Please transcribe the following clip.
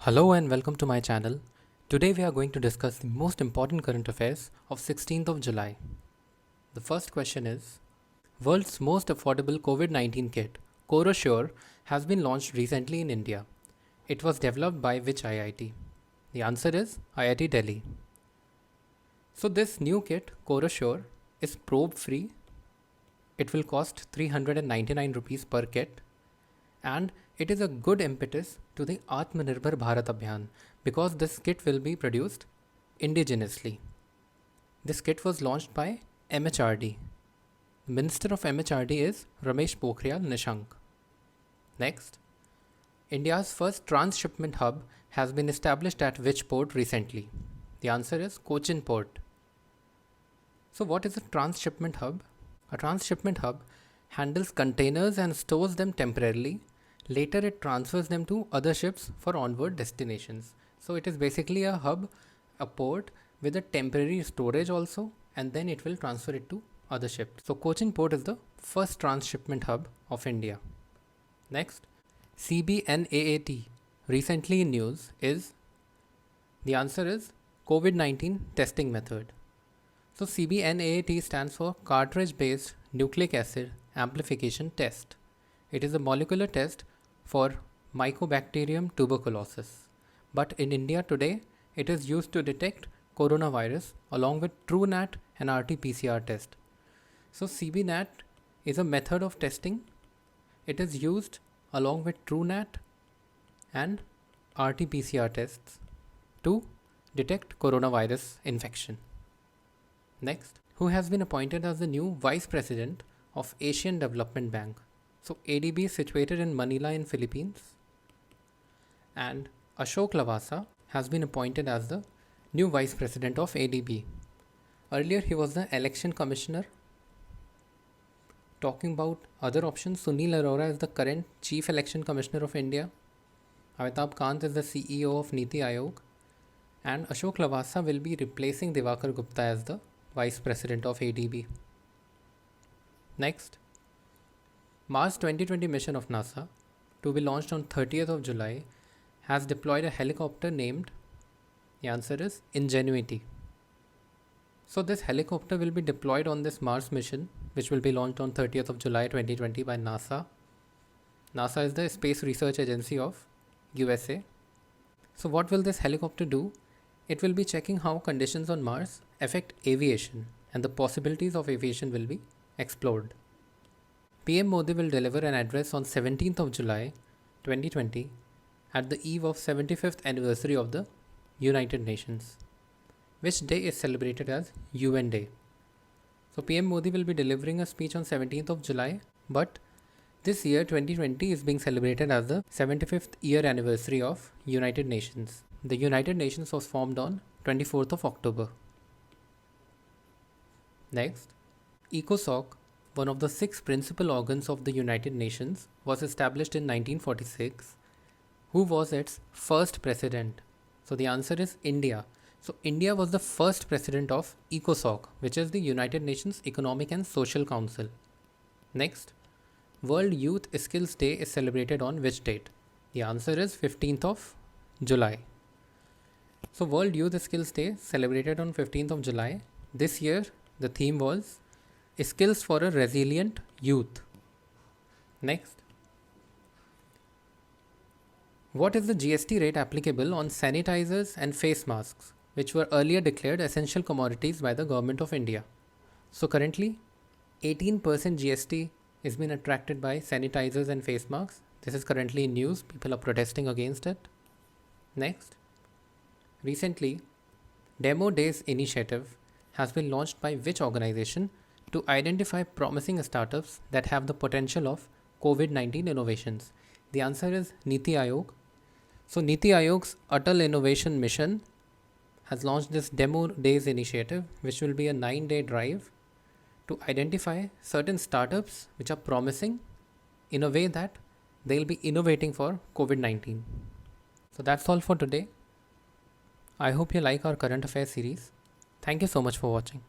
Hello and welcome to my channel. Today we are going to discuss the most important current affairs of 16th of July. The first question is, world's most affordable COVID-19 kit, CoroSure, has been launched recently in India. It was developed by which IIT? The answer is IIT Delhi. So this new kit, CoroSure, is probe free. It will cost 399 rupees per kit, and it is a good impetus to the Atmanirbhar Bharat Abhiyan because this kit will be produced indigenously. This kit was launched by MHRD. The Minister of MHRD is Ramesh Pokhriyal Nishank. Next, India's first transshipment hub has been established at which port recently? The answer is Cochin Port. So what is a transshipment hub? A transshipment hub handles containers and stores them temporarily. Later it transfers them to other ships for onward destinations. So it is basically a hub, a port with a temporary storage also, and then it will transfer it to other ships. So Cochin Port is the first transshipment hub of India. Next, CBNAAT recently in news is, the answer is COVID-19 testing method. So CBNAAT stands for cartridge based nucleic acid amplification test. It is a molecular test for Mycobacterium tuberculosis. But in India today, it is used to detect coronavirus along with TrueNAT and RT-PCR test. So CBNAT is a method of testing. It is used along with TrueNAT and RT-PCR tests to detect coronavirus infection. Next, who has been appointed as the new Vice President of Asian Development Bank? So ADB is situated in Manila in Philippines, and Ashok Lavasa has been appointed as the new Vice President of ADB. Earlier he was the Election Commissioner. Talking about other options, Sunil Arora is the current Chief Election Commissioner of India. Amitabh Kant is the CEO of Niti Aayog, and Ashok Lavasa will be replacing Diwakar Gupta as the Vice President of ADB. Next, Mars 2020 mission of NASA, to be launched on 30th of July, has deployed a helicopter named, the answer is Ingenuity. So this helicopter will be deployed on this Mars mission, which will be launched on 30th of July 2020 by NASA. NASA is the space research agency of USA. So what will this helicopter do? It will be checking how conditions on Mars affect aviation, and the possibilities of aviation will be explored. PM Modi will deliver an address on 17th of July 2020 at the eve of 75th anniversary of the United Nations. Which day is celebrated as UN Day? So PM Modi will be delivering a speech on 17th of July, but this year 2020 is being celebrated as the 75th year anniversary of United Nations. The United Nations was formed on 24th of October. Next, ECOSOC, one of the 6 principal organs of the United Nations, was established in 1946. Who was its first president? So the answer is India. So India was the first president of ECOSOC, which is the United Nations Economic and Social Council. Next, World Youth Skills Day is celebrated on which date? The answer is 15th of July. So World Youth Skills Day celebrated on 15th of July. This year the theme was Skills for a Resilient Youth. Next, what is the GST rate applicable on sanitizers and face masks, which were earlier declared essential commodities by the Government of India? So currently 18% GST is being attracted by sanitizers and face masks. This is currently in news. People are protesting against it. Next, recently Demo Days initiative has been launched by which organization to identify promising startups that have the potential of COVID-19 innovations? The answer is Niti Aayog. So Niti Aayog's Atal Innovation Mission has launched this Demo Days initiative, which will be a 9-day drive to identify certain startups which are promising in a way that they'll be innovating for COVID-19. So that's all for today. I hope you like our current affairs series. Thank you so much for watching.